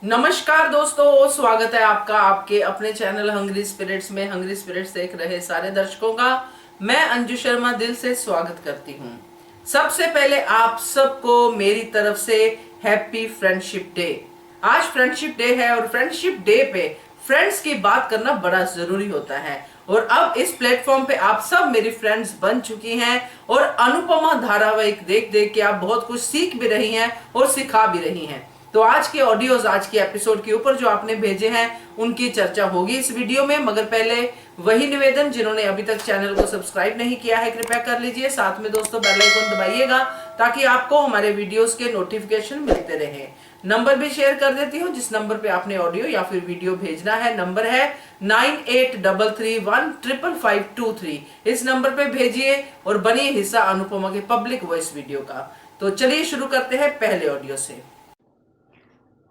नमस्कार दोस्तों, स्वागत है आपका आपके अपने चैनल हंग्री स्पिरिट्स में। हंग्री स्पिरिट्स देख रहे सारे दर्शकों का मैं अंजू शर्मा दिल से स्वागत करती हूँ। सबसे पहले आप सबको मेरी तरफ से हैप्पी फ्रेंडशिप डे। आज फ्रेंडशिप डे है और फ्रेंडशिप डे पे फ्रेंड्स की बात करना बड़ा जरूरी होता है। और अब इस प्लेटफॉर्म पे आप सब मेरी फ्रेंड्स बन चुकी हैं और अनुपमा धारावाहिक देख देख के आप बहुत कुछ सीख भी रही हैं और सिखा भी रही हैं। तो आज के ऑडियोज, आज के एपिसोड के ऊपर जो आपने भेजे हैं उनकी चर्चा होगी इस वीडियो में। मगर पहले वही निवेदन, जिन्होंने अभी तक चैनल को सब्सक्राइब नहीं किया है कृपया कर लीजिए। साथ में दोस्तों बेल आइकन दबाइएगा ताकि आपको हमारे वीडियोस के नोटिफिकेशन मिलते रहे। नंबर भी शेयर कर देती हूँ जिस नंबर पे आपने ऑडियो या फिर वीडियो भेजना है। नंबर है 9833155523। इस नंबर पे भेजिए और बनिए हिस्सा अनुपमा के पब्लिक वॉइस वीडियो का। तो चलिए शुरू करते हैं पहले ऑडियो से।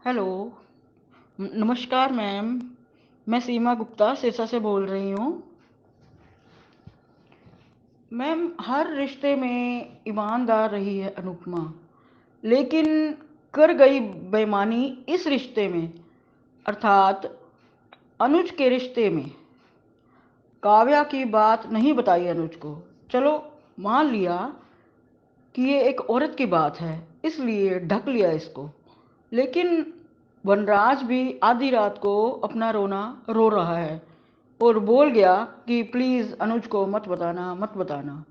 हेलो, नमस्कार मैम। मैं सीमा गुप्ता सिरसा से बोल रही हूँ। मैम, हर रिश्ते में ईमानदार रही है अनुपमा, लेकिन कर गई बेईमानी इस रिश्ते में, अर्थात अनुज के रिश्ते में। काव्या की बात नहीं बताई अनुज को। चलो, मान लिया कि ये एक औरत की बात है, इसलिए ढक लिया इसको। लेकिन वनराज भी आधी रात को अपना रोना रो रहा है और बोल गया कि प्लीज़ अनुज को मत बताना, मत बताना।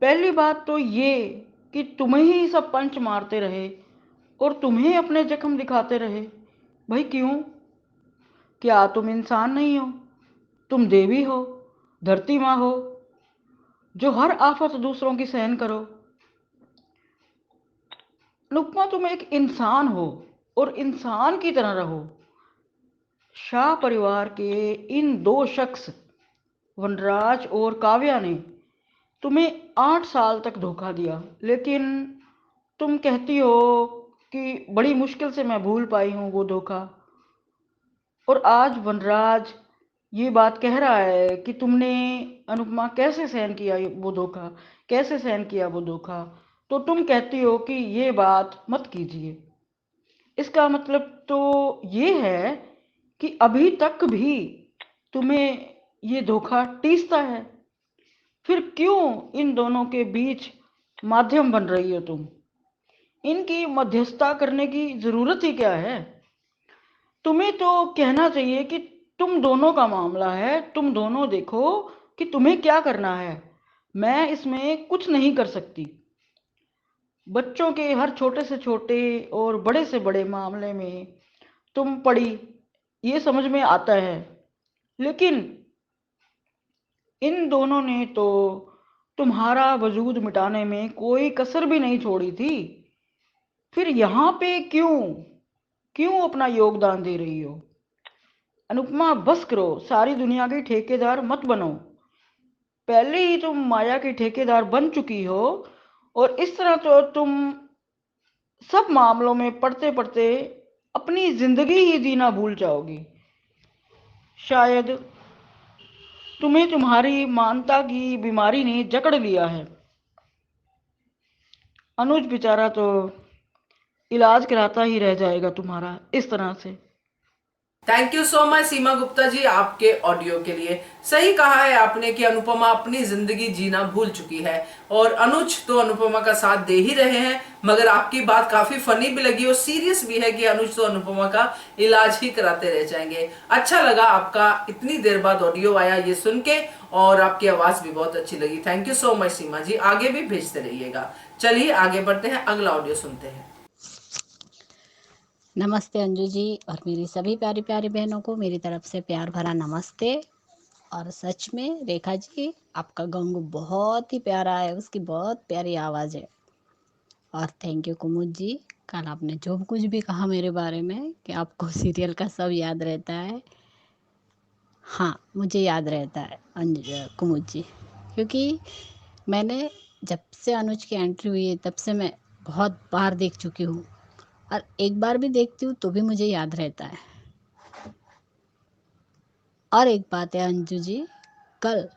पहली बात तो ये कि तुम्हें ही सब पंच मारते रहे और तुम्हें अपने जख्म दिखाते रहे। भाई क्यों? क्या तुम इंसान नहीं हो? तुम देवी हो, धरती माँ हो, जो हर आफत दूसरों की सहन करो। अनुपमा, तुम एक इंसान हो और इंसान की तरह रहो। शाह परिवार के इन दो शख्स, वनराज और काव्या ने तुम्हें 8 साल तक धोखा दिया, लेकिन तुम कहती हो कि बड़ी मुश्किल से मैं भूल पाई हूँ वो धोखा। और आज वनराज ये बात कह रहा है कि तुमने अनुपमा कैसे सहन किया वो धोखा, कैसे सहन किया वो धोखा। तो तुम कहती हो कि ये बात मत कीजिए। इसका मतलब तो ये है कि अभी तक भी तुम्हें ये धोखा टीसता है। फिर क्यों इन दोनों के बीच माध्यम बन रही हो तुम? इनकी मध्यस्थता करने की जरूरत ही क्या है? तुम्हें तो कहना चाहिए कि तुम दोनों का मामला है, तुम दोनों देखो कि तुम्हें क्या करना है। मैं इसमें कुछ नहीं कर सकती। बच्चों के हर छोटे से छोटे और बड़े से बड़े मामले में तुम पड़ी, ये समझ में आता है। लेकिन इन दोनों ने तो तुम्हारा वजूद मिटाने में कोई कसर भी नहीं छोड़ी थी। फिर यहाँ पे क्यों क्यों अपना योगदान दे रही हो? अनुपमा, बस करो, सारी दुनिया की ठेकेदार मत बनो। पहले ही तुम माया की ठेकेदार बन चुकी हो और इस तरह तो तुम सब मामलों में पढ़ते पढ़ते अपनी जिंदगी ही जीना भूल जाओगी। शायद तुम्हें तुम्हारी मानता की बीमारी ने जकड़ लिया है। अनुज बेचारा तो इलाज कराता ही रह जाएगा तुम्हारा इस तरह से। थैंक यू सो मच सीमा गुप्ता जी आपके ऑडियो के लिए। सही कहा है आपने कि अनुपमा अपनी जिंदगी जीना भूल चुकी है और अनुज तो अनुपमा का साथ दे ही रहे हैं। मगर आपकी बात काफी फनी भी लगी और सीरियस भी है कि अनुज तो अनुपमा का इलाज ही कराते रह जाएंगे। अच्छा लगा आपका इतनी देर बाद ऑडियो आया ये सुन के, और आपकी आवाज भी बहुत अच्छी लगी। थैंक यू सो मच सीमा जी, आगे भी भेजते रहिएगा। चलिए आगे बढ़ते हैं, अगला ऑडियो सुनते हैं। नमस्ते अंजू जी और मेरी सभी प्यारी प्यारी बहनों को मेरी तरफ से प्यार भरा नमस्ते। और सच में रेखा जी, आपका गंगू बहुत ही प्यारा है, उसकी बहुत प्यारी आवाज़ है। और थैंक यू कुमुद जी, कल आपने जो कुछ भी कहा मेरे बारे में कि आपको सीरियल का सब याद रहता है। हाँ, मुझे याद रहता है कुमुद जी, क्योंकि मैंने जब से अनुज की एंट्री हुई है तब से मैं बहुत बार देख चुकी हूँ, और एक बार भी देखती हूँ तो भी मुझे याद रहता है। और एक बात है अंजू जी, कल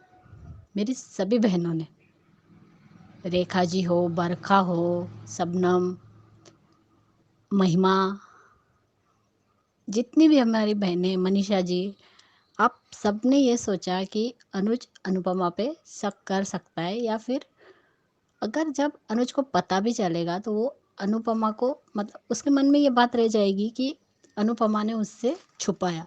मेरी सभी बहनों ने, रेखा जी हो, बरखा हो, शबनम, महिमा, जितनी भी हमारी बहनें, मनीषा जी, आप सबने ये सोचा कि अनुज अनुपमा पे शक कर सकता है, या फिर अगर जब अनुज को पता भी चलेगा तो वो अनुपमा को, मतलब उसके मन में ये बात रह जाएगी कि अनुपमा ने उससे छुपाया।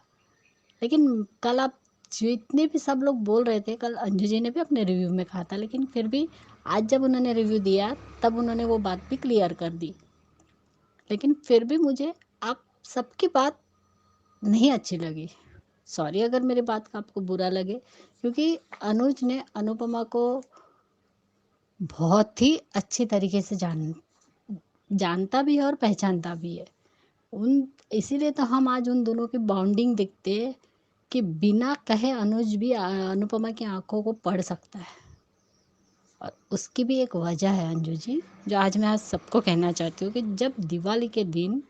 लेकिन कल आप जितने भी सब लोग बोल रहे थे, कल अंजू जी ने भी अपने रिव्यू में कहा था, लेकिन फिर भी आज जब उन्होंने रिव्यू दिया तब उन्होंने वो बात भी क्लियर कर दी। लेकिन फिर भी मुझे आप सबकी बात नहीं अच्छी लगी। सॉरी अगर मेरी बात का आपको बुरा लगे, क्योंकि अनुज ने अनुपमा को बहुत ही अच्छी तरीके से जानता भी है और पहचानता भी है। उन इसीलिए तो हम आज उन दोनों की बॉन्डिंग देखते हैं कि बिना कहे अनुज भी अनुपमा की आंखों को पढ़ सकता है। और उसकी भी एक वजह है अंजू जी, जो आज मैं आज सबको कहना चाहती हूँ कि जब दिवाली के दिन,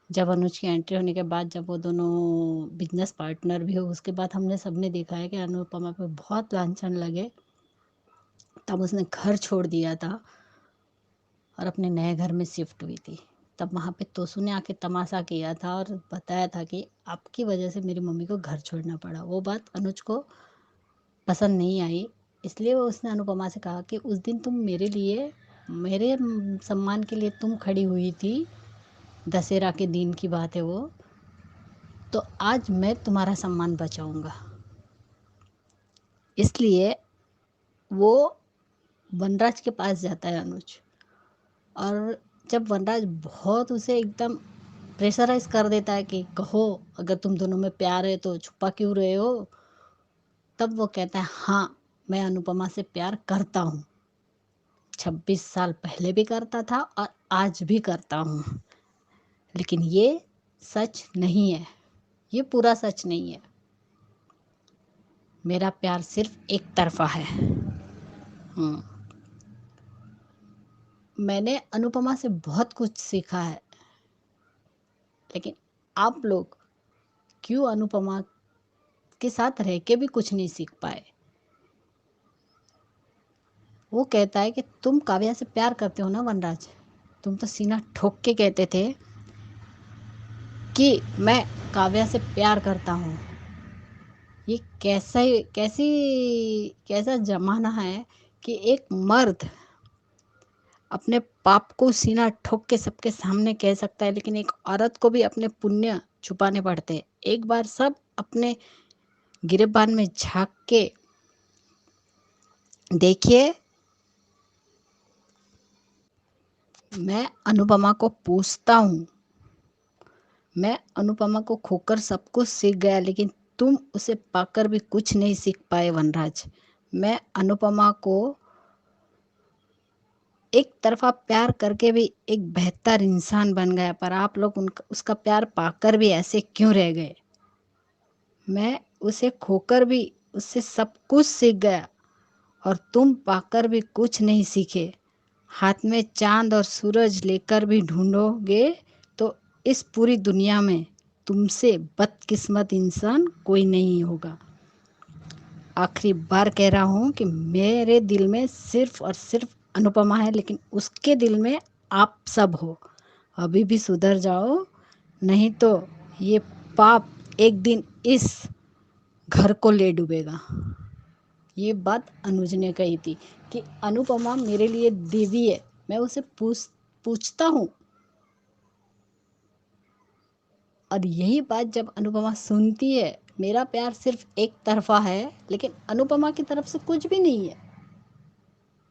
जब अनुज की एंट्री होने के बाद, जब वो दोनों बिजनेस पार्टनर भी हो, उसके बाद हमने सबने देखा है कि अनुपमा पे बहुत लांछन लगे। तब उसने घर छोड़ दिया था और अपने नए घर में शिफ्ट हुई थी। तब वहाँ पे तोसू ने आके तमाशा किया था और बताया था कि आपकी वजह से मेरी मम्मी को घर छोड़ना पड़ा। वो बात अनुज को पसंद नहीं आई, इसलिए वो उसने अनुपमा से कहा कि उस दिन तुम मेरे लिए, मेरे सम्मान के लिए तुम खड़ी हुई थी, दशहरा के दिन की बात है वो, तो आज मैं तुम्हारा सम्मान बचाऊंगा। इसलिए वो वनराज के पास जाता है अनुज। और जब वनराज बहुत उसे एकदम प्रेशराइज कर देता है कि कहो, अगर तुम दोनों में प्यार है तो छुपा क्यों रहे हो, तब वो कहता है हाँ, मैं अनुपमा से प्यार करता हूँ। 26 साल पहले भी करता था और आज भी करता हूँ। लेकिन ये सच नहीं है, ये पूरा सच नहीं है। मेरा प्यार सिर्फ एक तरफा है। मैंने अनुपमा से बहुत कुछ सीखा है, लेकिन आप लोग क्यों अनुपमा के साथ रह के भी कुछ नहीं सीख पाए। वो कहता है कि तुम काव्या से प्यार करते हो ना वनराज, तुम तो सीना ठोक के कहते थे कि मैं काव्या से प्यार करता हूँ। ये कैसा जमाना है कि एक मर्द अपने पाप को सीना ठोक के सबके सामने कह सकता है, लेकिन एक औरत को भी अपने पुण्य छुपाने पड़ते हैं। एक बार सब अपने गिरेबान में झांक के देखिए। मैं अनुपमा को पूछता हूँ, मैं अनुपमा को खोकर सब कुछ सीख गया, लेकिन तुम उसे पाकर भी कुछ नहीं सीख पाए वनराज। मैं अनुपमा को एक तरफा प्यार करके भी एक बेहतर इंसान बन गया, पर आप लोग उनका उसका प्यार पाकर भी ऐसे क्यों रह गए। मैं उसे खोकर भी उससे सब कुछ सीख गया और तुम पाकर भी कुछ नहीं सीखे। हाथ में चांद और सूरज लेकर भी ढूंढोगे तो इस पूरी दुनिया में तुमसे बदकिस्मत इंसान कोई नहीं होगा। आखिरी बार कह रहा हूँ कि मेरे दिल में सिर्फ और सिर्फ अनुपमा है, लेकिन उसके दिल में आप सब हो। अभी भी सुधर जाओ, नहीं तो ये पाप एक दिन इस घर को ले डूबेगा। ये बात अनुज ने कही थी कि अनुपमा मेरे लिए देवी है। मैं उसे पूछता हूँ, और यही बात जब अनुपमा सुनती है, मेरा प्यार सिर्फ एक तरफा है, लेकिन अनुपमा की तरफ से कुछ भी नहीं है,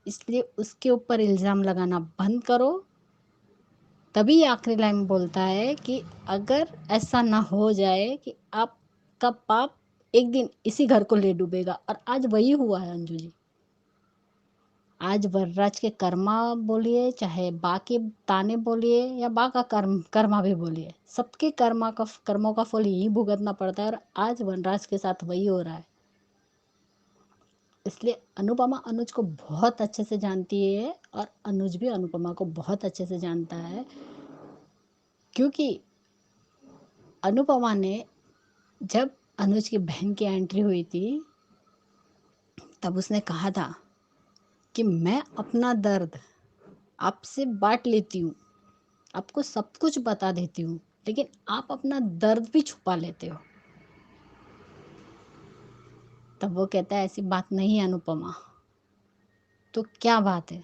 इसलिए उसके ऊपर इल्ज़ाम लगाना बंद करो। तभी आखिरी लाइन बोलता है कि अगर ऐसा ना हो जाए कि आपका पाप एक दिन इसी घर को ले डूबेगा। और आज वही हुआ है अंजू जी। आज वरराज के कर्मा बोलिए, चाहे बा के ताने बोलिए, या बा का कर्मा भी बोलिए, सबके कर्मों का फल यही भुगतना पड़ता है। और आज वनराज के साथ वही हो रहा है। इसलिए अनुपमा अनुज को बहुत अच्छे से जानती है और अनुज भी अनुपमा को बहुत अच्छे से जानता है, क्योंकि अनुपमा ने, जब अनुज की बहन की एंट्री हुई थी, तब उसने कहा था कि मैं अपना दर्द आपसे बांट लेती हूँ, आपको सब कुछ बता देती हूँ, लेकिन आप अपना दर्द भी छुपा लेते हो। तब वो कहता है ऐसी बात नहीं है अनुपमा। तो क्या बात है?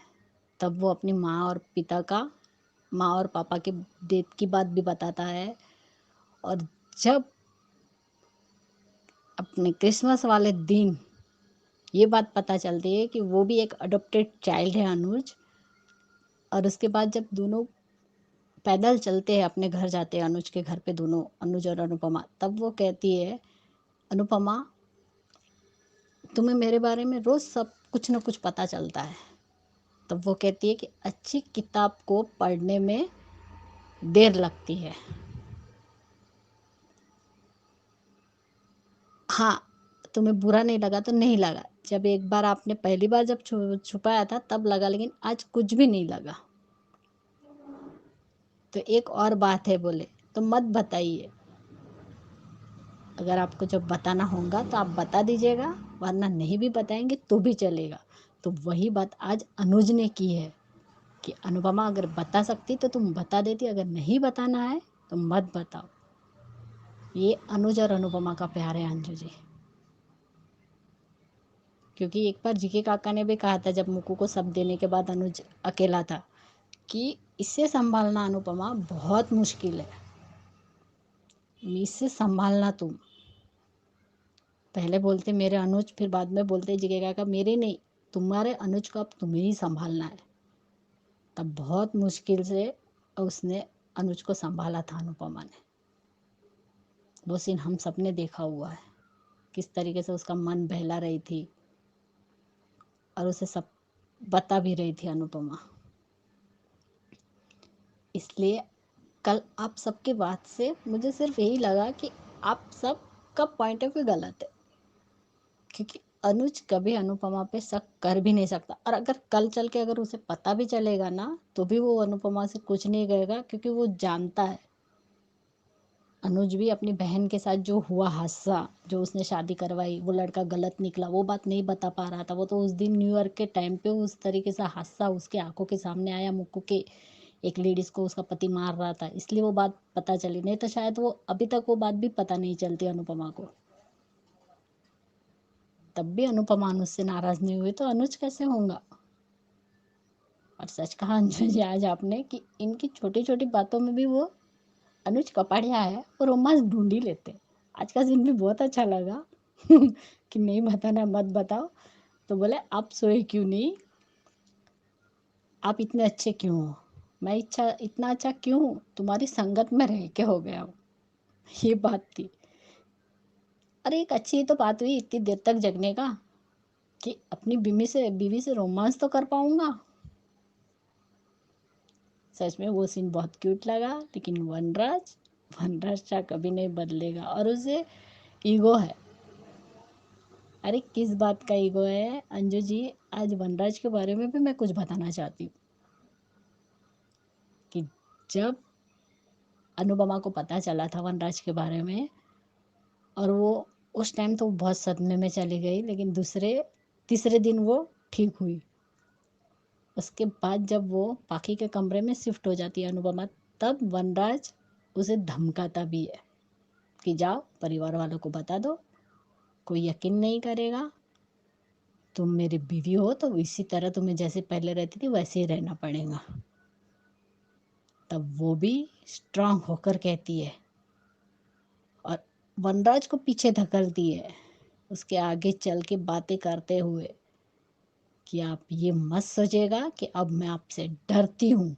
तब वो अपनी माँ और पापा के डेथ की बात भी बताता है। और जब अपने क्रिसमस वाले दिन ये बात पता चलती है कि वो भी एक अडॉप्टेड चाइल्ड है अनुज। और उसके बाद जब दोनों पैदल चलते हैं, अपने घर जाते हैं अनुज के घर पे, दोनों अनुज और अनुपमा, तब वो कहती है अनुपमा तुम्हें मेरे बारे में रोज सब कुछ न कुछ पता चलता है। तब वो कहती है कि अच्छी किताब को पढ़ने में देर लगती है। हाँ, तुम्हें बुरा नहीं लगा तो नहीं लगा। जब एक बार आपने पहली बार जब छुपाया था तब लगा, लेकिन आज कुछ भी नहीं लगा। तो एक और बात है बोले, तो मत बताइए। अगर आपको जब बताना होगा तो आप बता दीजिएगा, वरना नहीं भी बताएंगे तो भी चलेगा। तो वही बात आज अनुज ने की है कि अनुपमा अगर बता सकती तो तुम बता देती, अगर नहीं बताना है तो मत बताओ। ये अनुज और अनुपमा का प्यार है अंजू जी। क्योंकि एक बार जीके काका ने भी कहा था जब मुक्कू को सब देने के बाद अनुज अकेला था कि इससे संभालना अनुपमा बहुत मुश्किल है, इससे संभालना तुम। पहले बोलते मेरे अनुज, फिर बाद में बोलते जीके काका मेरे नहीं, तुम्हारे अनुज को अब तुम्हें ही संभालना है। तब बहुत मुश्किल से उसने अनुज को संभाला था अनुपमा ने। वो सीन हम सब ने देखा हुआ है, किस तरीके से उसका मन बहला रही थी और उसे सब बता भी रही थी अनुपमा। इसलिए कल आप सबके बात से मुझे सिर्फ यही लगा कि आप सब का पॉइंट ऑफ व्यू गलत है। क्योंकि अनुज कभी अनुपमा पे शक कर भी नहीं सकता, और अगर कल चल के अगर उसे पता भी चलेगा ना तो भी वो अनुपमा से कुछ नहीं कहेगा, क्योंकि वो जानता है अनुज भी अपनी बहन के साथ जो हुआ हादसा, जो उसने शादी करवाई, वो लड़का गलत निकला, वो बात नहीं बता पा रहा था। वो तो उस दिन न्यू ईयर के टाइम पे उस तरीके से हादसा उसके आंखों के सामने आया, मुक्कू के एक लेडीज को उसका पति मार रहा था, इसलिए वो बात पता चली। नहीं तो शायद वो अभी तक वो बात भी पता नहीं चलती अनुपमा को। तब भी अनुपमा अनुज से नाराज नहीं हुई तो अनुज कैसे होगा? और सच कहा अंजू जी आज आपने कि इनकी छोटी छोटी बातों में भी वो अनुज कपाड़िया है और रोमांस ढूंढ ही लेते। आज का सीन भी बहुत अच्छा लगा कि नहीं बताना मत बताओ। तो बोले आप सोए क्यों नहीं, आप इतने अच्छे क्यों हो, मैं इतना अच्छा क्यों हूँ, तुम्हारी संगत में रह के हो गया हूँ। ये बात थी। अरे एक अच्छी तो बात हुई इतनी देर तक जगने का, कि अपनी बीवी से रोमांस तो कर पाऊंगा। सच में वो सीन बहुत क्यूट लगा। लेकिन वनराज शाह कभी नहीं बदलेगा, और उसे ईगो है। अरे किस बात का ईगो है अंजू जी? आज वनराज के बारे में भी मैं कुछ बताना चाहती हूँ कि जब अनुपमा को पता चला था वनराज के बारे में, और वो उस टाइम तो बहुत सदमे में चली गई, लेकिन तीसरे दिन वो ठीक हुई। उसके बाद जब वो पाखी के कमरे में शिफ्ट हो जाती है अनुपमा, तब वनराज उसे धमकाता भी है कि जाओ परिवार वालों को बता दो, कोई यकीन नहीं करेगा, तुम मेरी बीवी हो तो इसी तरह तुम्हें जैसे पहले रहती थी वैसे ही रहना पड़ेगा। तब वो भी स्ट्रांग होकर कहती है और वनराज को पीछे धकेलती है, उसके आगे चल के बातें करते हुए कि आप ये मत सोचेगा कि अब मैं आपसे डरती हूँ,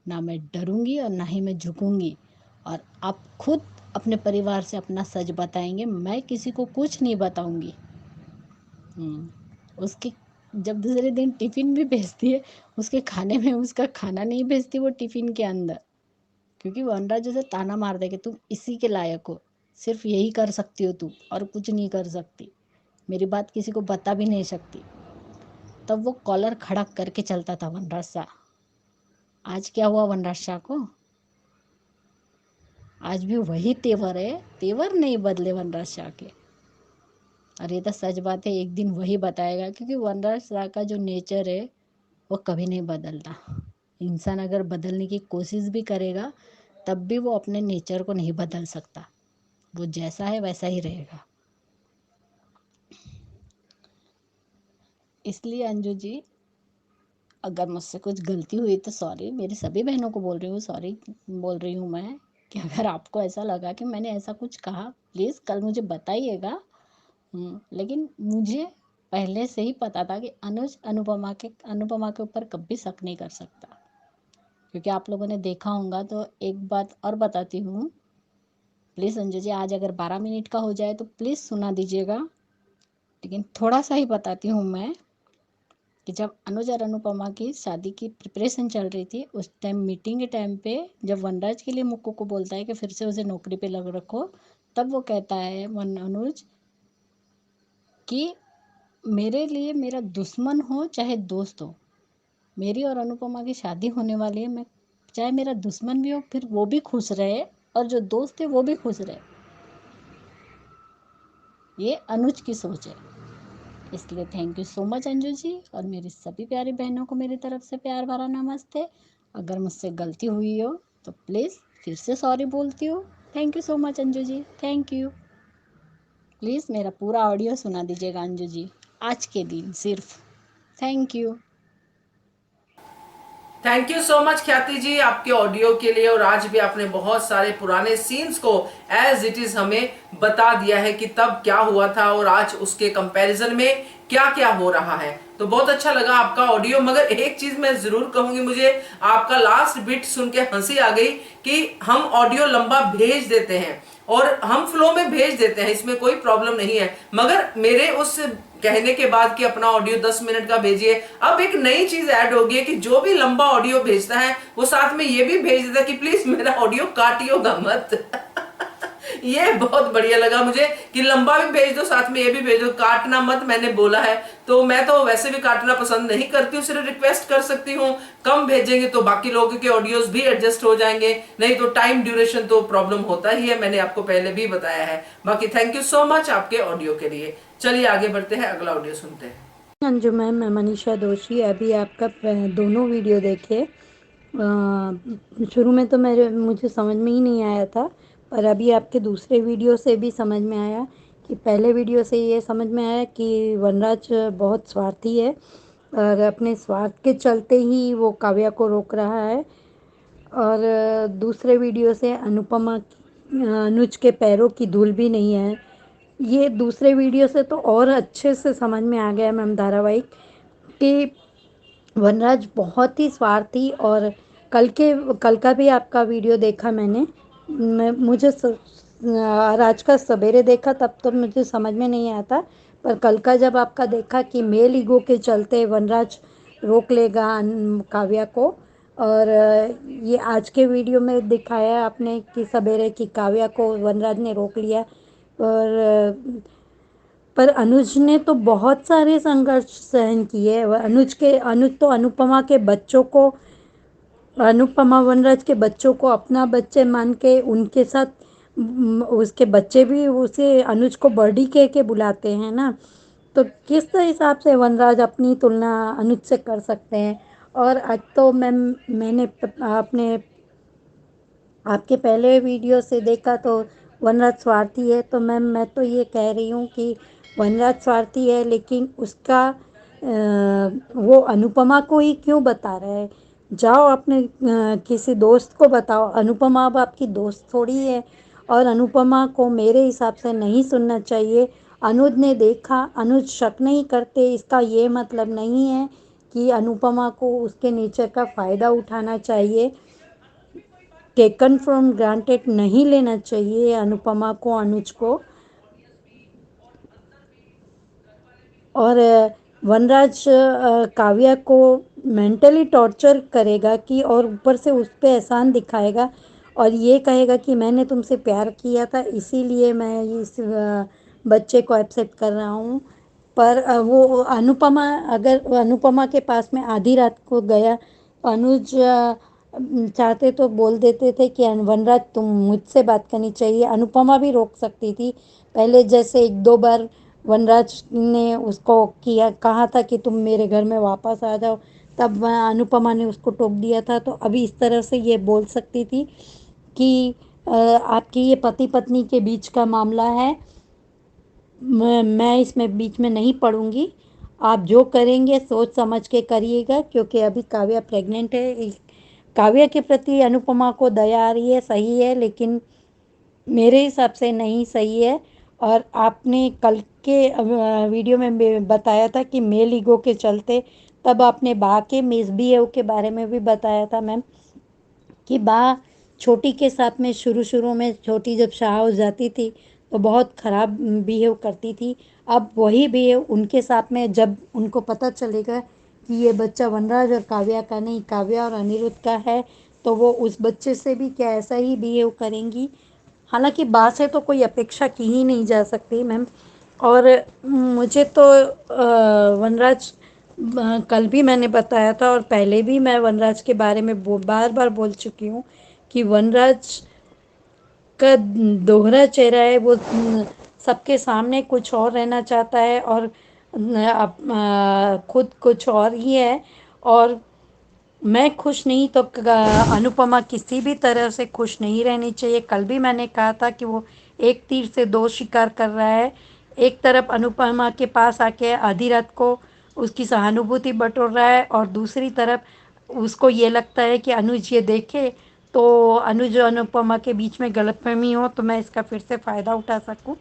ना मैं डरूंगी और ना ही मैं झुकूंगी, और आप खुद अपने परिवार से अपना सच बताएंगे, मैं किसी को कुछ नहीं बताऊंगी। उसके जब दूसरे दिन टिफिन भी भेजती है, उसके खाने में उसका खाना नहीं भेजती वो टिफिन के अंदर, क्योंकि वनराज उसे ताना मार दे कि तुम इसी के लायक हो, सिर्फ यही कर सकती हो तू, और कुछ नहीं कर सकती, मेरी बात किसी को बता भी नहीं सकती। तब वो कॉलर खड़ा करके चलता था वनराज शाह। आज क्या हुआ वनराज शाह को? आज भी वही तेवर है, तेवर नहीं बदले वनराज शाह के। और ये तो सच बात है, एक दिन वही बताएगा, क्योंकि वनराज शाह का जो नेचर है वो कभी नहीं बदलता। इंसान अगर बदलने की कोशिश भी करेगा तब भी वो अपने नेचर को नहीं बदल सकता, वो जैसा है वैसा ही रहेगा। इसलिए अंजू जी, अगर मुझसे कुछ गलती हुई तो सॉरी, मेरी सभी बहनों को बोल रही हूँ, सॉरी बोल रही हूँ मैं, कि अगर आपको ऐसा लगा कि मैंने ऐसा कुछ कहा, प्लीज़ कल मुझे बताइएगा। लेकिन मुझे पहले से ही पता था कि अनुज अनुपमा के ऊपर कभी शक नहीं कर सकता, क्योंकि आप लोगों ने देखा होगा। तो एक बात और बताती हूँ, प्लीज़ अंजू जी, आज अगर 12 मिनट का हो जाए तो प्लीज़ सुना दीजिएगा, लेकिन थोड़ा सा ही बताती हूँ मैं, कि जब अनुज और अनुपमा की शादी की प्रिपरेशन चल रही थी, उस टाइम मीटिंग के टाइम पे जब वनराज के लिए मुक्कू को बोलता है कि फिर से उसे नौकरी पे लग रखो, तब वो कहता है अनुज कि मेरे लिए मेरा दुश्मन हो चाहे दोस्त हो, मेरी और अनुपमा की शादी होने वाली है, मैं चाहे मेरा दुश्मन भी हो फिर वो भी खुश रहे, और जो दोस्त है वो भी खुश रहे। ये अनुज की सोच है। इसलिए thank you so much Anju ji, और मेरी सभी प्यारी बहनों को मेरी तरफ से प्यार भरा नमस्ते। अगर मुझसे गलती हुई हो तो प्लीज़ फिर से सॉरी बोलती हूँ। Thank you so much Anju ji, thank you. Please मेरा पूरा ऑडियो सुना दीजिएगा अंजू जी, आज के दिन सिर्फ। Thank you. Thank you so much ख्याति जी आपके ऑडियो के लिए। और आज भी आपने बहुत सारे पुराने सीन्स को एज इट इज हमें बता दिया है कि तब क्या हुआ था और आज उसके कंपैरिजन में क्या क्या हो रहा है। तो बहुत अच्छा लगा आपका ऑडियो। मगर एक चीज मैं जरूर कहूंगी, मुझे आपका लास्ट बिट सुन के हंसी आ गई कि हम ऑडियो लंबा भेज देते हैं और हम फ्लो में भेज देते हैं, इसमें कोई प्रॉब्लम नहीं है। मगर मेरे उस कहने के बाद कि अपना ऑडियो 10 मिनट का भेजिए, अब एक नई चीज ऐड होगी कि जो भी लंबा ऑडियो भेजता है वो साथ में ये भी भेज देता है कि प्लीज मेरा ऑडियो काटियोगा मत। ये बहुत बढ़िया लगा मुझे कि लंबा भी भेज दो साथ में ये भी भेज दो, काटना मत मैंने बोला है। तो मैं तो वैसे भी काटना पसंद नहीं करती हूँ, सिर्फ रिक्वेस्ट कर सकती हूँ। कम भेजेंगे तो बाकी लोगों के ऑडियोज भी एडजस्ट हो जाएंगे, नहीं तो टाइम ड्यूरेशन तो प्रॉब्लम होता ही है, मैंने आपको पहले भी बताया है। बाकी थैंक यू सो मच आपके ऑडियो के लिए। चलिए आगे बढ़ते हैं, अगला ऑडियो सुनते हैं। अंजू मैम, मैं मनीषा दोषी। अभी आपका दोनों वीडियो देखे। शुरू में तो मुझे समझ में ही नहीं आया था, पर अभी आपके दूसरे वीडियो से भी समझ में आया। कि पहले वीडियो से ये समझ में आया कि वनराज बहुत स्वार्थी है और अपने स्वार्थ के चलते ही वो काव्या को रोक रहा है। और दूसरे वीडियो से अनुज के पैरों की धूल भी नहीं है। ये दूसरे वीडियो से तो और अच्छे से समझ में आ गया मैम धारावाहिक कि वनराज बहुत ही स्वार्थी। और कल का भी आपका वीडियो देखा मैंने। मुझे आज का सवेरे देखा तब तो मुझे समझ में नहीं आया था, पर कल का जब आपका देखा कि मेल ईगो के चलते वनराज रोक लेगा काव्या को। और ये आज के वीडियो में दिखाया आपने कि सवेरे की काव्या को वनराज ने रोक लिया। पर अनुज ने तो बहुत सारे संघर्ष सहन किए। अनुज तो अनुपमा वनराज के बच्चों को अपना बच्चे मान के उनके साथ उसके बच्चे भी उसे अनुज को बर्डी कह के बुलाते हैं ना। तो किस हिसाब से वनराज अपनी तुलना अनुज से कर सकते हैं। और आज तो मैंने आपके पहले वीडियो से देखा तो वनराज स्वार्थी है। तो मैं तो ये कह रही हूँ कि वनराज स्वार्थी है, लेकिन उसका वो अनुपमा को ही क्यों बता रहा है। जाओ अपने किसी दोस्त को बताओ। अनुपमा अब आपकी दोस्त थोड़ी है। और अनुपमा को मेरे हिसाब से नहीं सुनना चाहिए। अनुज ने देखा, अनुज शक नहीं करते, इसका ये मतलब नहीं है कि अनुपमा को उसके नीचे का फ़ायदा उठाना चाहिए। टेकन फ्रॉम ग्रांटेड नहीं लेना चाहिए अनुपमा को, अनुज को। और वनराज काव्या को मेंटली टॉर्चर करेगा कि, और ऊपर से उस पर एहसान दिखाएगा और ये कहेगा कि मैंने तुमसे प्यार किया था इसीलिए मैं इस बच्चे को एक्सेप्ट कर रहा हूँ। पर वो अगर अनुपमा के पास में आधी रात को गया, अनुज चाहते तो बोल देते थे कि वनराज तुम मुझसे बात करनी चाहिए। अनुपमा भी रोक सकती थी पहले, जैसे एक दो बार वनराज ने उसको कहा था कि तुम मेरे घर में वापस आ जाओ, तब अनुपमा ने उसको टोक दिया था। तो अभी इस तरह से ये बोल सकती थी कि आपके ये पति पत्नी के बीच का मामला है, मैं इसमें बीच में नहीं पड़ूंगी। आप जो करेंगे सोच समझ के करिएगा, क्योंकि अभी काव्या प्रेग्नेंट है। काव्या के प्रति अनुपमा को दया आ रही है, सही है, लेकिन मेरे हिसाब से नहीं सही है। और आपने कल के वीडियो में बताया था कि मेल ईगो के चलते, तब आपने बा के मिसबिहेव के बारे में भी बताया था मैम, कि बा छोटी के साथ में शुरू शुरू में छोटी जब शाह हो जाती थी तो बहुत ख़राब बिहेव करती थी। अब वही बिहेव उनके साथ में, जब उनको पता चलेगा कि ये बच्चा वनराज और काव्या का नहीं, काव्या और अनिरुद्ध का है, तो वो उस बच्चे से भी क्या ऐसा ही बिहेव करेंगी। हालांकि बा से तो कोई अपेक्षा की ही नहीं जा सकती मैम। और मुझे तो वनराज, कल भी मैंने बताया था और पहले भी मैं वनराज के बारे में बार बार बोल चुकी हूँ कि वनराज का दोहरा चेहरा है। वो सबके सामने कुछ और रहना चाहता है और खुद कुछ और ही है। और मैं खुश नहीं तो अनुपमा किसी भी तरह से खुश नहीं रहनी चाहिए। कल भी मैंने कहा था कि वो एक तीर से दो शिकार कर रहा है। एक तरफ अनुपमा के पास आके आधी रात को उसकी सहानुभूति बटोर रहा है, और दूसरी तरफ उसको ये लगता है कि अनुज ये देखे तो अनुज और अनुपमा के बीच में गलतफहमी हो तो मैं इसका फिर से फ़ायदा उठा सकूं।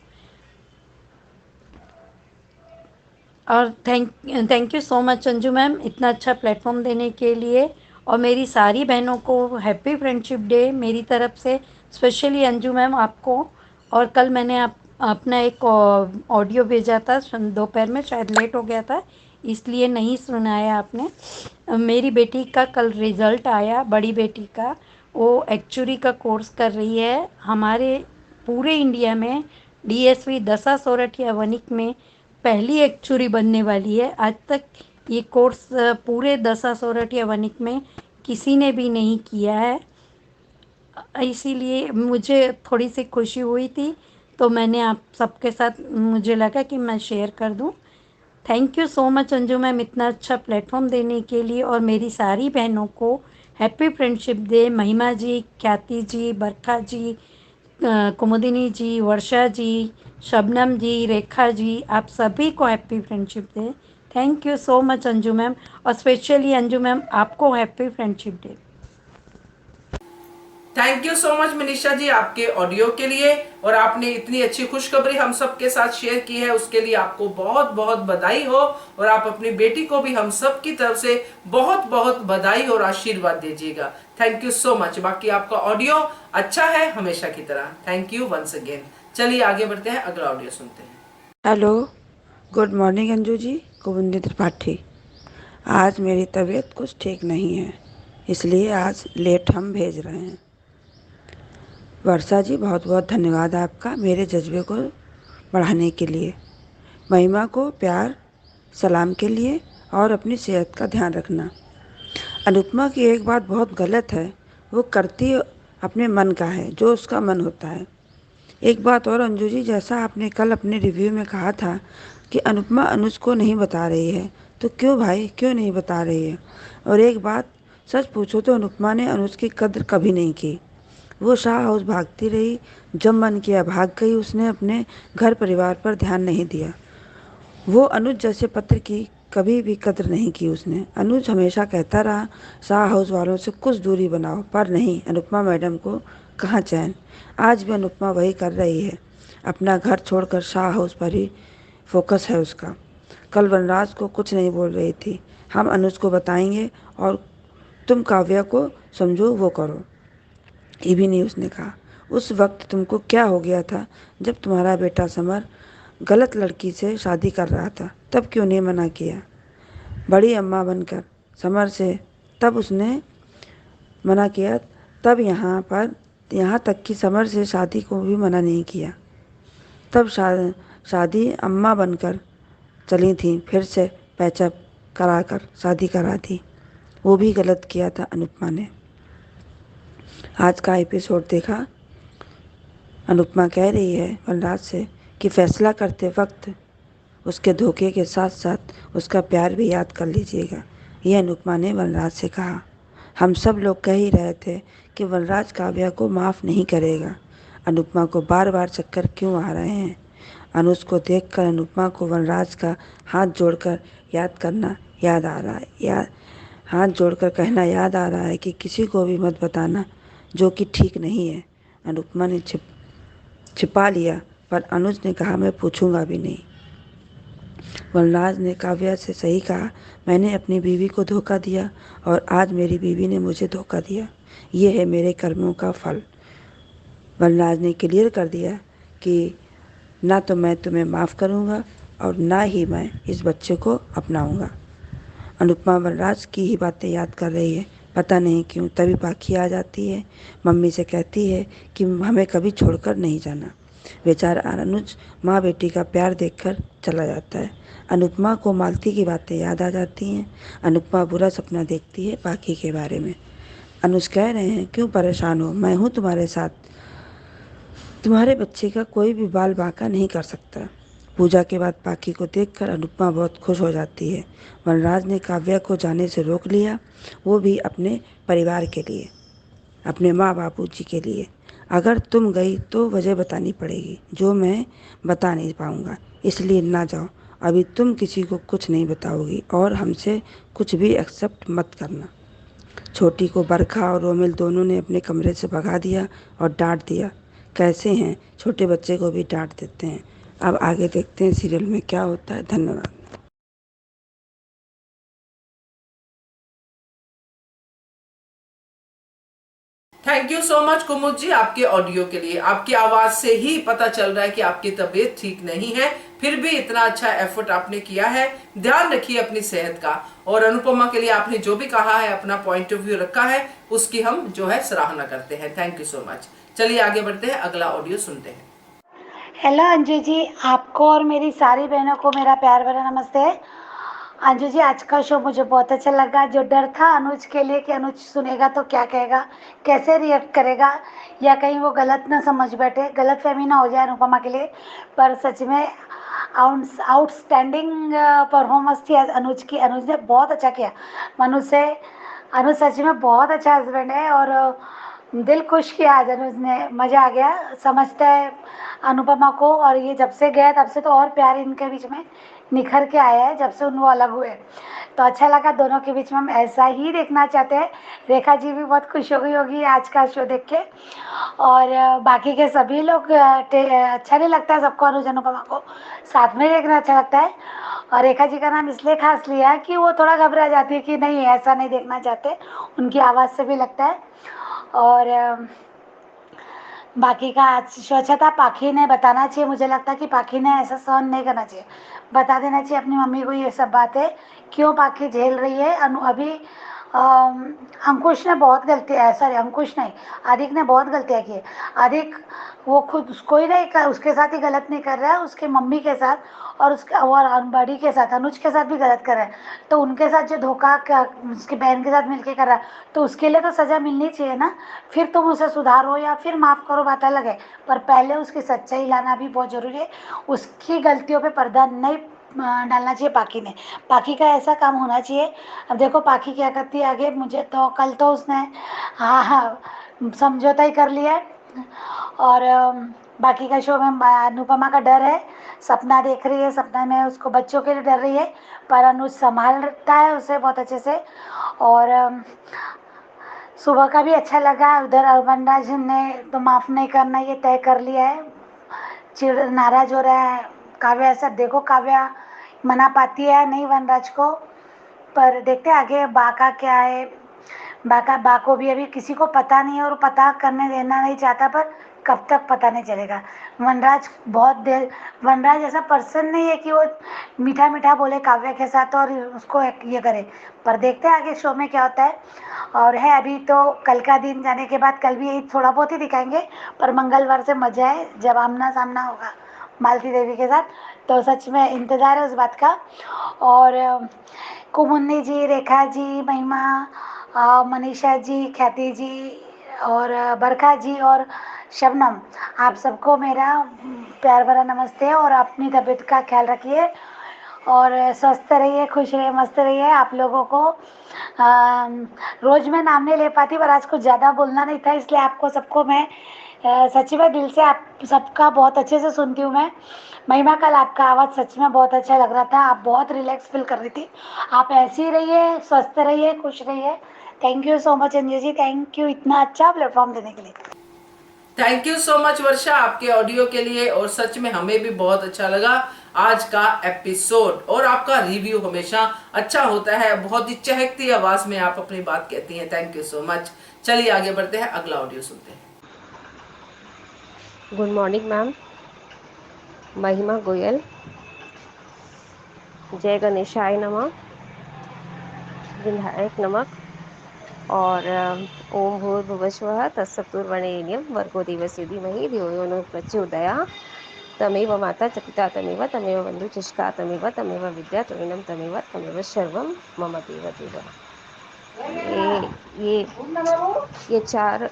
और thank you so much Anju ma'am, इतना अच्छा प्लेटफॉर्म देने के लिए। और मेरी सारी बहनों को हैप्पी फ्रेंडशिप डे मेरी तरफ से, स्पेशली अंजू मैम आपको। और कल मैंने अपना एक ऑडियो भेजा था दोपहर में, शायद लेट हो गया था इसलिए नहीं सुनाया आपने। मेरी बेटी का कल रिज़ल्ट आया, बड़ी बेटी का। वो एक्चुअरी का कोर्स कर रही है हमारे पूरे इंडिया में। डीएसवी दसा सोरठ या वनिक में पहली एक्चुअरी बनने वाली है। आज तक ये कोर्स पूरे दसा सोरठ या वनिक में किसी ने भी नहीं किया है, इसीलिए मुझे थोड़ी सी खुशी हुई थी, तो मैंने आप सबके साथ मुझे लगा कि मैं शेयर कर दूं। Thank you so much Anju ma'am, इतना अच्छा प्लेटफॉर्म देने के लिए। और मेरी सारी बहनों को हैप्पी फ्रेंडशिप डे। महिमा जी, ख्याति जी, बरखा जी, कुमुदिनी जी, वर्षा जी, शबनम जी, रेखा जी, आप सभी को happy friendship day. Thank you so much Anju ma'am, और स्पेशली अंजू मैम आपको happy friendship day. Thank you so much Manisha ji आपके ऑडियो के लिए, और आपने इतनी अच्छी खुशखबरी हम सबके साथ शेयर की है उसके लिए आपको बहुत बहुत बधाई हो। और आप अपनी बेटी को भी हम सब की तरफ से बहुत बहुत बधाई और आशीर्वाद दीजिएगा। Thank you so much. बाकी आपका ऑडियो अच्छा है हमेशा की तरह। Thank you once again. चलिए आगे बढ़ते हैं, अगला ऑडियो सुनते हैं। Hello, good morning Anju ji, Kumudini Tripathi. आज मेरी तबीयत कुछ ठीक नहीं है, इसलिए आज लेट हम भेज रहे हैं। वर्षा जी, बहुत बहुत धन्यवाद आपका मेरे जज्बे को बढ़ाने के लिए। महिमा को प्यार सलाम के लिए, और अपनी सेहत का ध्यान रखना। अनुपमा की एक बात बहुत गलत है, वो करती अपने मन का है, जो उसका मन होता है। एक बात और अंजू जी, जैसा आपने कल अपने रिव्यू में कहा था कि अनुपमा अनुज को नहीं बता रही है, तो क्यों भाई, क्यों नहीं बता रही है? और एक बात सच पूछो तो अनुपमा ने अनुज की कद्र कभी नहीं की। वो शाह हाउस भागती रही, जब मन किया भाग गई, उसने अपने घर परिवार पर ध्यान नहीं दिया। वो अनुज जैसे पत्र की कभी भी कद्र नहीं की उसने। अनुज हमेशा कहता रहा शाह हाउस वालों से कुछ दूरी बनाओ, पर नहीं, अनुपमा मैडम को कहाँ चैन। आज भी अनुपमा वही कर रही है, अपना घर छोड़कर शाह हाउस पर ही फोकस है उसका। कल वनराज को कुछ नहीं बोल रही थी, हम अनुज को बताएंगे और तुम काव्या को समझो, वो करो, ये भी नहीं उसने कहा। उस वक्त तुमको क्या हो गया था जब तुम्हारा बेटा समर गलत लड़की से शादी कर रहा था, तब क्यों नहीं मना किया? बड़ी अम्मा बनकर समर से तब उसने मना किया, तब यहाँ तक कि समर से शादी को भी मना नहीं किया। तब शादी अम्मा बनकर चली थी, फिर से पैचअप कराकर शादी करा दी। वो भी गलत किया था अनुपमा ने। आज का एपिसोड देखा, अनुपमा कह रही है वनराज से कि फैसला करते वक्त उसके धोखे के साथ साथ उसका प्यार भी याद कर लीजिएगा। यह अनुपमा ने वनराज से कहा। हम सब लोग कह ही रहे थे कि वनराज काव्या को माफ़ नहीं करेगा। अनुपमा को बार बार चक्कर क्यों आ रहे हैं। अनुज को देखकर अनुपमा को वनराज का हाथ जोड़कर याद करना याद आ रहा है हाथ जोड़कर कहना याद आ रहा है कि किसी को भी मत बताना, जो कि ठीक नहीं है। अनुपमा ने छिपा लिया, पर अनुज ने कहा मैं पूछूंगा भी नहीं। वनराज ने काव्या से सही कहा, मैंने अपनी बीवी को धोखा दिया और आज मेरी बीवी ने मुझे धोखा दिया। ये है मेरे कर्मों का फल। वनराज ने क्लियर कर दिया कि ना तो मैं तुम्हें माफ़ करूँगा और ना ही मैं इस बच्चे को अपनाऊँगा। अनुपमा वनराज की ही बातें याद कर रही है, पता नहीं क्यों। तभी पाखी आ जाती है, मम्मी से कहती है कि हमें कभी छोड़कर नहीं जाना। बेचारा अनुज माँ बेटी का प्यार देखकर चला जाता है। अनुपमा को मालती की बातें याद आ जाती हैं। अनुपमा बुरा सपना देखती है पाखी के बारे में। अनुज कह रहे हैं क्यों परेशान हो, मैं हूँ तुम्हारे साथ। तुम्हारे बच्चे का कोई भी बाल बांका नहीं कर सकता। पूजा के बाद पाखी को देखकर अनुपमा बहुत खुश हो जाती है। वनराज ने काव्या को जाने से रोक लिया, वो भी अपने परिवार के लिए, अपने माँ बापूजी के लिए। अगर तुम गई तो वजह बतानी पड़ेगी, जो मैं बता नहीं पाऊँगा, इसलिए ना जाओ। अभी तुम किसी को कुछ नहीं बताओगी और हमसे कुछ भी एक्सेप्ट मत करना। छोटी को बरखा और रोमिल दोनों ने अपने कमरे से भगा दिया और डांट दिया। कैसे हैं, छोटे बच्चे को भी डांट देते हैं। अब आगे देखते हैं सीरियल में क्या होता है। धन्यवाद। थैंक यू सो मच कुमुद जी आपके ऑडियो के लिए। आपकी आवाज से ही पता चल रहा है कि आपकी तबीयत ठीक नहीं है, फिर भी इतना अच्छा एफर्ट आपने किया है। ध्यान रखिए अपनी सेहत का। और अनुपमा के लिए आपने जो भी कहा है, अपना पॉइंट ऑफ व्यू रखा है, उसकी हम जो है सराहना करते हैं। Thank you so much. चलिए आगे बढ़ते हैं, अगला ऑडियो सुनते हैं। हेलो अंजू जी, आपको और मेरी सारी बहनों को मेरा प्यार भरा नमस्ते। अंजू जी, आज का शो मुझे बहुत अच्छा लगा। जो डर था अनुज के लिए कि अनुज सुनेगा तो क्या कहेगा, कैसे रिएक्ट करेगा, या कहीं वो गलत ना समझ बैठे, गलत फहमी ना हो जाए अनुपमा के लिए, पर सच में आउटस्टैंडिंग परफॉर्मेंस थी आज अनुज की। अनुज ने बहुत अच्छा किया। अनुज सच में बहुत अच्छा हस्बैंड है और दिल खुश किया आज अनुज ने। मज़ा आ गया, समझता है अनुपमा को, और ये जब से गया तब से तो और प्यार इनके बीच में निखर के आया है, जब से वो अलग हुए। तो अच्छा लगा, दोनों के बीच में हम ऐसा ही देखना चाहते हैं। रेखा जी भी बहुत खुश हो गई होगी आज का शो देख के, और बाकी के सभी लोग अच्छा नहीं लगता है सबको, अनुज अनुपमा को साथ में देखना अच्छा लगता है। और रेखा जी का नाम इसलिए खास लिया है कि वो थोड़ा घबरा जाती है कि नहीं ऐसा नहीं देखना चाहते, उनकी आवाज़ से भी लगता है। और बाकी का शो अच्छा था। पाखी ने बताना चाहिए, मुझे लगता है कि पाखी ने ऐसा सहन नहीं करना चाहिए, बता देना चाहिए अपनी मम्मी को ये सब बातें, क्यों पाखी झेल रही है। अभी अंकुश ने बहुत गलतियाँ, सॉरी अंकुश नहीं, अधिक ने बहुत गलतियाँ की है। अधिक वो खुद उसको ही नहीं कर, उसके साथ ही गलत नहीं कर रहा है, उसके मम्मी के साथ और उसके और बड़ी के साथ, अनुज के साथ भी गलत कर रहा है। तो उनके साथ जो धोखा उसकी बहन के साथ मिलके कर रहा है, तो उसके लिए तो सज़ा मिलनी चाहिए ना। फिर तुम उसे सुधारो या फिर माफ़ करो, बात अलग है, पर पहले उसकी सच्चाई लाना भी बहुत ज़रूरी है। उसकी गलतियों पे पर्दा नहीं डालना चाहिए पाखी ने। पाखी का ऐसा काम होना चाहिए। अब देखो पाखी क्या करती है आगे। मुझे तो कल तो उसने हाँ समझौता ही कर लिया है। और बाकी का शो में अनुपमा का डर है, सपना देख रही है, सपना में उसको बच्चों के लिए डर रही है, पर अनुज संभालता है उसे बहुत अच्छे से। और सुबह का भी अच्छा लगा। उधर वनराज ने तो माफ़ नहीं करना ये तय कर लिया है, नाराज हो रहा है। काव्या ऐसा देखो, काव्या मना पाती है नहीं वनराज को, पर देखते आगे बा का क्या है। बा को भी अभी किसी को पता नहीं है और पता करने देना नहीं चाहता, पर कब तक पता नहीं चलेगा। वनराज ऐसा पर्सन नहीं है कि वो मीठा मीठा बोले काव्या के साथ और उसको ये करे, पर देखते हैं आगे शो में क्या होता है। और है अभी तो कल का दिन जाने के बाद, कल भी यही थोड़ा बहुत ही दिखाएंगे, पर मंगलवार से मजा है जब आमना सामना होगा मालती देवी के साथ, तो सच में इंतज़ार है उस बात का। और कुमुन्नी जी, रेखा जी, महिमा, मनीषा जी, ख्याति जी और बरखा जी और शबनम, आप सबको मेरा प्यार भरा नमस्ते और अपनी तबीयत का ख्याल रखिए। और स्वस्थ रहिए, खुश रहिए, मस्त रहिए। आप लोगों को रोज मैं नाम नहीं ले पाती, पर आज कुछ ज़्यादा बोलना नहीं था, इसलिए आपको सबको मैं सच्ची में दिल से आप सबका बहुत अच्छे से सुनती हूँ मैं। महिमा, कल आपका आवाज़ सच में बहुत अच्छा लग रहा था, आप बहुत रिलैक्स फील कर रही थी। आप ऐसी ही रहिए, स्वस्थ रहिए, खुश रहिए। Thank you so much Anju ji, thank you इतना अच्छा प्लेटफॉर्म देने के लिए। Thank you so much Varsha आपके ऑडियो के लिए, और सच में हमें भी बहुत अच्छा लगा आज का एपिसोड। और आपका रिव्यू हमेशा अच्छा होता है, बहुत ही चहकती आवाज में आप अपनी बात कहती हैं। Thank you so much. चलिए आगे बढ़ते हैं, अगला ऑडियो सुनते हैं। Good morning ma'am. महिमा गोयल। जय गणेशाय नमः। विनायक नमक। और ओम भूर्भुवस्वः तत्सवितुर्वरेण्यं भर्गो देवस्य धीमहि धियो यो नः प्रचोदयात्। तमेव माता च पिता तमेव तमेव बन्धु च शिखा तमेव तमेव विद्या त्वयिनं तमेव तमेव सर्वं मम देव देव। ये ये चार,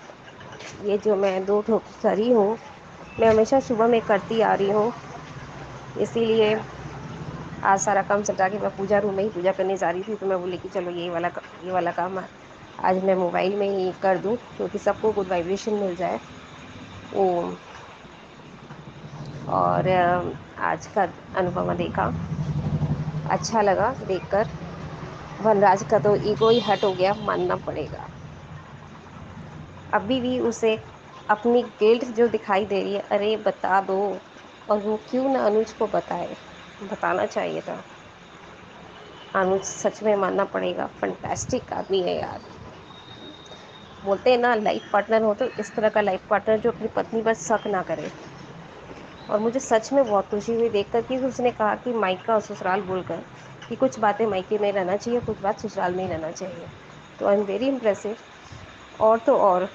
ये जो मैं दो ठोक करी हूँ, मैं हमेशा सुबह में करती आ रही हूँ। इसीलिए आज सारा काम सटा के मैं पूजा रूम में ही पूजा करने जा रही थी, तो मैं बोली कि चलो ये वाला काम आज मैं मोबाइल में ही कर दूँ, क्योंकि सबको गुड वाइब्रेशन मिल जाए। ओम। और आज का अनुभव देखा, अच्छा लगा देखकर। वनराज का तो ईगो ही हट हो गया, मानना पड़ेगा। अभी भी उसे अपनी गिल्ट जो दिखाई दे रही है, अरे बता दो, और वो क्यों ना अनुज को बताए, बताना चाहिए था। अनुज सच में मानना पड़ेगा, फंटास्टिक आदमी है यार। बोलते हैं ना, लाइफ पार्टनर हो तो इस तरह का लाइफ पार्टनर जो अपनी पत्नी पर शक ना करे। और मुझे सच में बहुत खुशी हुई देखकर कि उसने कहा कि मायका और ससुराल बोलकर कि कुछ बातें मायके में रहना चाहिए, कुछ बात ससुराल में रहना चाहिए। तो आई एम वेरी इम्प्रेसिव। और तो और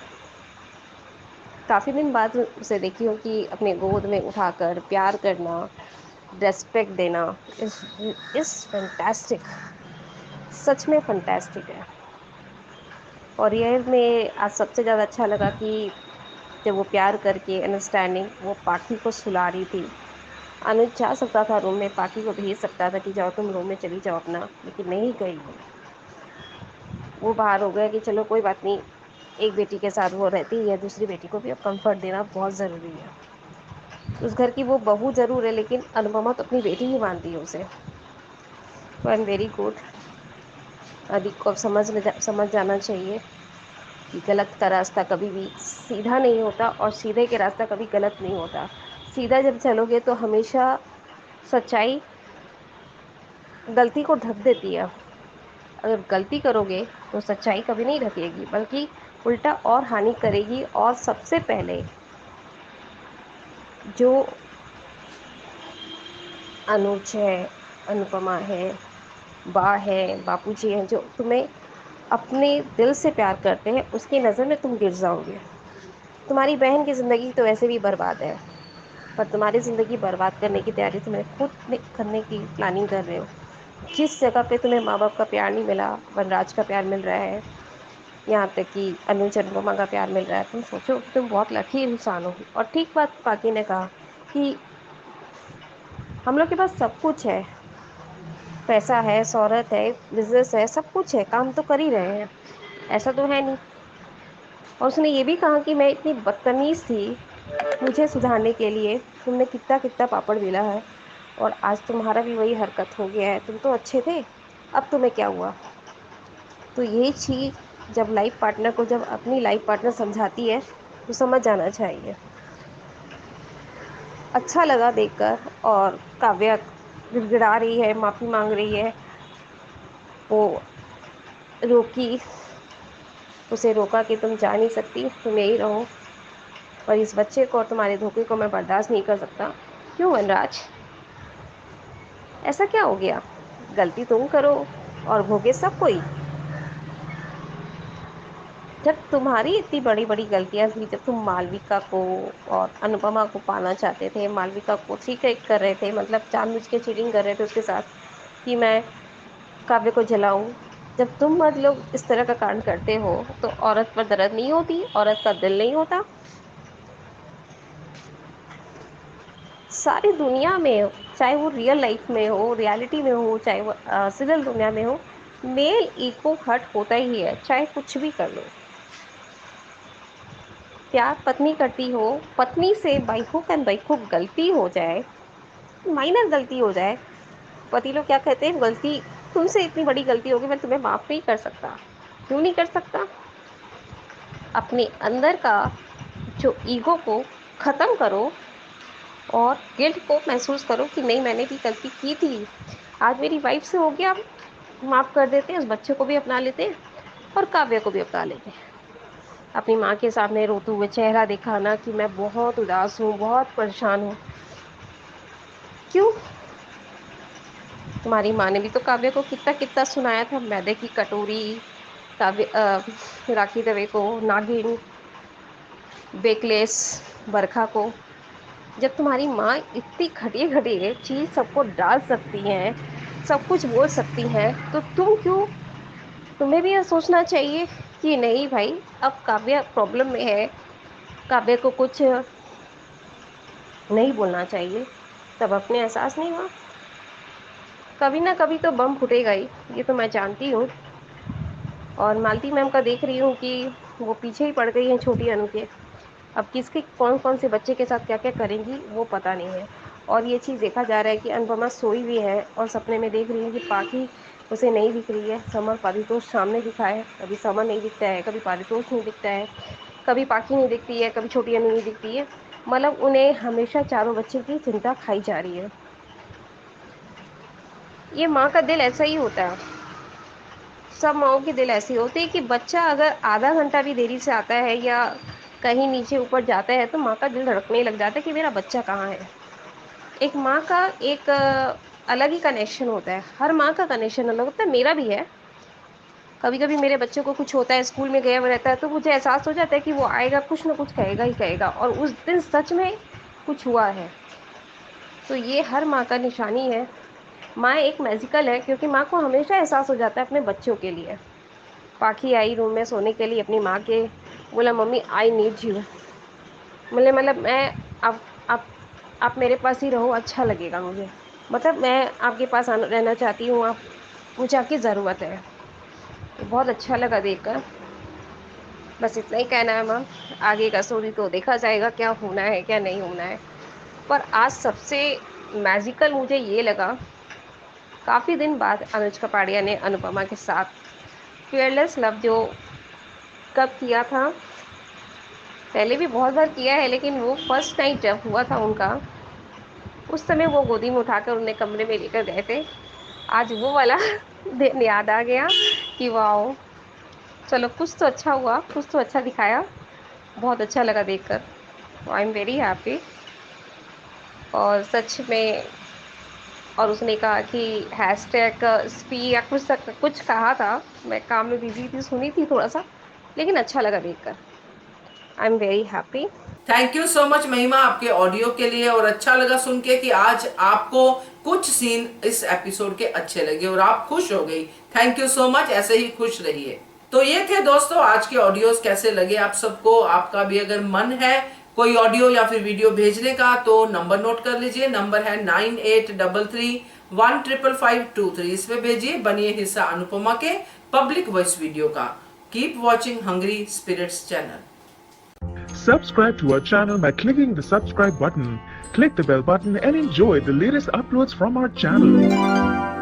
काफ़ी दिन बाद उसे देखी हूँ कि अपने गोद में उठाकर प्यार करना, रेस्पेक्ट देना इस फैंटास्टिक, सच में फैंटास्टिक है। और ये में आज सबसे ज़्यादा अच्छा लगा कि जब वो प्यार करके अंडरस्टैंडिंग वो पाखी को सुला रही थी। अनुज जा सकता था रूम में, पाखी को भेज सकता था कि जाओ तुम रूम में चली जाओ अपना, लेकिन नहीं गई। वो बाहर हो गया कि चलो कोई बात नहीं, एक बेटी के साथ वो रहती है, दूसरी बेटी को भी अब कंफर्ट देना बहुत ज़रूरी है। उस घर की वो बहू ज़रूर है, लेकिन अनुपमा तो अपनी बेटी ही मानती है उसे। तो आई एम वेरी गुड। अभी को समझ जाना चाहिए कि गलत का रास्ता कभी भी सीधा नहीं होता, और सीधे के रास्ता कभी गलत नहीं होता। सीधा जब चलोगे तो हमेशा सच्चाई गलती को ढक देती है। अगर गलती करोगे तो सच्चाई कभी नहीं ढकेगी, बल्कि उल्टा और हानि करेगी। और सबसे पहले जो अनुज है, अनुपमा है, बा है, बापूजी हैं, जो तुम्हें अपने दिल से प्यार करते हैं, उसकी नज़र में तुम गिर जाओगे। तुम्हारी बहन की ज़िंदगी तो वैसे भी बर्बाद है, पर तुम्हारी ज़िंदगी बर्बाद करने की तैयारी तुम्हें खुद करने की प्लानिंग कर रहे हो। जिस जगह पे तुम्हें माँ बाप का प्यार नहीं मिला, वनराज का प्यार मिल रहा है, यहाँ तक कि अनुज अनुपमा का प्यार मिल रहा है, तुम सोचो कि तुम बहुत लकी इंसान हो। और ठीक बात पाकी ने कहा कि हम लोग के पास सब कुछ है, पैसा है, शोहरत है, बिजनेस है, सब कुछ है, काम तो कर ही रहे हैं, ऐसा तो है नहीं। और उसने ये भी कहा कि मैं इतनी बदतमीज़ थी, मुझे सुधारने के लिए तुमने कितना कितना पापड़ बेला है, और आज तुम्हारा भी वही हरकत हो गया है। तुम तो अच्छे थे, अब तुम्हें क्या हुआ। तो ये चीज़ जब लाइफ पार्टनर को, जब अपनी लाइफ पार्टनर समझाती है, तो समझ जाना चाहिए। अच्छा लगा देखकर। और काव्या गिड़गिड़ा रही है, माफ़ी मांग रही है। वो रोकी, उसे रोका कि तुम जा नहीं सकती, तुम यही रहो, और इस बच्चे को और तुम्हारे धोखे को मैं बर्दाश्त नहीं कर सकता। क्यों वनराज, ऐसा क्या हो गया। गलती तुम करो और भोगे सब कोई। जब तुम्हारी इतनी बड़ी बड़ी गलतियां थी, जब तुम मालविका को और अनुपमा को पाना चाहते थे, मालविका को ठीक कर रहे थे, मतलब जानबूझ के चीटिंग कर रहे थे उसके साथ कि मैं काव्य को जलाऊं। जब तुम मर्द लोग इस तरह का कांड करते हो, तो औरत पर दर्द नहीं होती, औरत का दिल नहीं होता। सारी दुनिया में चाहे वो रियल लाइफ में हो, रियलिटी में हो, चाहे वो सीरियल दुनिया में हो, मेल ईगो हर्ट होता ही है, चाहे कुछ भी कर लो। प्यार पत्नी करती हो, पत्नी से by hook and by hook गलती हो जाए, माइनर गलती हो जाए, पति लोग क्या कहते हैं, गलती तुमसे इतनी बड़ी गलती होगी, मैं तुम्हें माफ़ नहीं कर सकता। क्यों नहीं कर सकता? अपने अंदर का जो ईगो को ख़त्म करो और गिल्ट को महसूस करो कि नहीं, मैंने भी गलती की थी, आज मेरी वाइफ से हो गया, माफ़ कर देते हैं, उस बच्चे को भी अपना लेते हैं और काव्य को भी अपना लेते हैं। अपनी माँ के सामने रोते हुए चेहरा दिखाना कि मैं बहुत उदास हूँ, बहुत परेशान हूँ। क्यों? तुम्हारी माँ ने भी तो काव्य को कितना कितना सुनाया था, मैदे की कटोरी, काव्य राखी दवे को नागिन, बेकलेस बरखा को। जब तुम्हारी माँ इतनी घटिया घटिया चीज़ सबको डाल सकती हैं, सब कुछ बोल सकती हैं, तो तुम क्यों? तुम्हें भी यह सोचना चाहिए कि नहीं भाई, अब काव्य प्रॉब्लम में है, काव्य को कुछ नहीं बोलना चाहिए। तब अपने एहसास नहीं हुआ? कभी ना कभी तो बम फूटेगा ही, ये तो मैं जानती हूँ। और मालती मैम का देख रही हूँ कि वो पीछे ही पड़ गई हैं छोटी अनु के। अब किसके कौन कौन से बच्चे के साथ क्या क्या करेंगी वो पता नहीं है। और ये चीज़ देखा जा रहा है कि अनुपमा सोई भी है और सपने में देख रही है कि पाखी उसे नहीं दिख रही है। समर पारितोष सामने दिखा है, कभी समर नहीं दिखता है, कभी पारितोष नहीं दिखता है, कभी पाखी नहीं दिखती है, कभी छोटी अनु नहीं दिखती है। मतलब उन्हें हमेशा चारों बच्चे की चिंता खाई जा रही है। ये माँ का दिल ऐसा ही होता है, सब माँओं के दिल ऐसे होते हैं कि बच्चा अगर आधा घंटा भी देरी से आता है या कहीं नीचे ऊपर जाता है तो माँ का दिल धड़कने लग जाता है कि मेरा बच्चा कहाँ है। एक माँ का एक अलग ही कनेक्शन होता है, हर माँ का कनेक्शन अलग होता है, मेरा भी है। कभी कभी मेरे बच्चे को कुछ होता है, स्कूल में गया हुआ रहता है, तो मुझे एहसास हो जाता है कि वो आएगा, कुछ ना कुछ कहेगा ही कहेगा, और उस दिन सच में कुछ हुआ है। तो ये हर माँ का निशानी है। माँ एक मैजिकल है, क्योंकि माँ को हमेशा एहसास हो जाता है अपने बच्चों के लिए। पाखी आई रूम में सोने के लिए अपनी माँ के, बोला मम्मी आई नीड यू। मतलब मैं आप मेरे पास ही रहो, अच्छा लगेगा मुझे, मतलब मैं आपके पास रहना चाहती हूँ, आप मुझे आपकी ज़रूरत है। तो बहुत अच्छा लगा देखकर। बस इतना ही कहना है मैम, आगे का स्टोरी तो देखा जाएगा क्या होना है क्या नहीं होना है। पर आज सबसे मैजिकल मुझे ये लगा, काफ़ी दिन बाद अनुज कपाड़िया ने अनुपमा के साथ फियरलेस लव जो कब किया था, पहले भी बहुत बार किया है, लेकिन वो फर्स्ट नाइट जब हुआ था उनका, उस समय वो गोदी में उठाकर उन्हें कमरे में लेकर गए थे। आज वो वाला दिन याद आ गया कि वाओ, चलो कुछ तो अच्छा हुआ, कुछ तो अच्छा दिखाया, बहुत अच्छा लगा देखकर। I am very happy. और सच में, और उसने कहा कि हैशटैग स्पी या कुछ कहा था, मैं काम में बिजी थी, सुनी थी थोड़ा सा, लेकिन अच्छा लगा देखकर। I am very happy. Thank you so much महिमा आपके ऑडियो के लिए, और अच्छा लगा सुन के कि आज आपको कुछ सीन इस एपिसोड के अच्छे लगे और आप खुश हो गई। थैंक यू सो मच, ऐसे ही खुश रहिए। तो ये थे दोस्तों आज के ऑडियोज, कैसे लगे आप सबको? आपका भी अगर मन है कोई ऑडियो या फिर वीडियो भेजने का तो नंबर नोट कर लीजिए, नंबर है 9833155523। इस पे भेजिए, बनिए हिस्सा अनुपमा के पब्लिक वॉइस वीडियो का। Keep watching hungry spirits channel. Subscribe to our channel by clicking the subscribe button. Click the bell button and enjoy the latest uploads from our channel.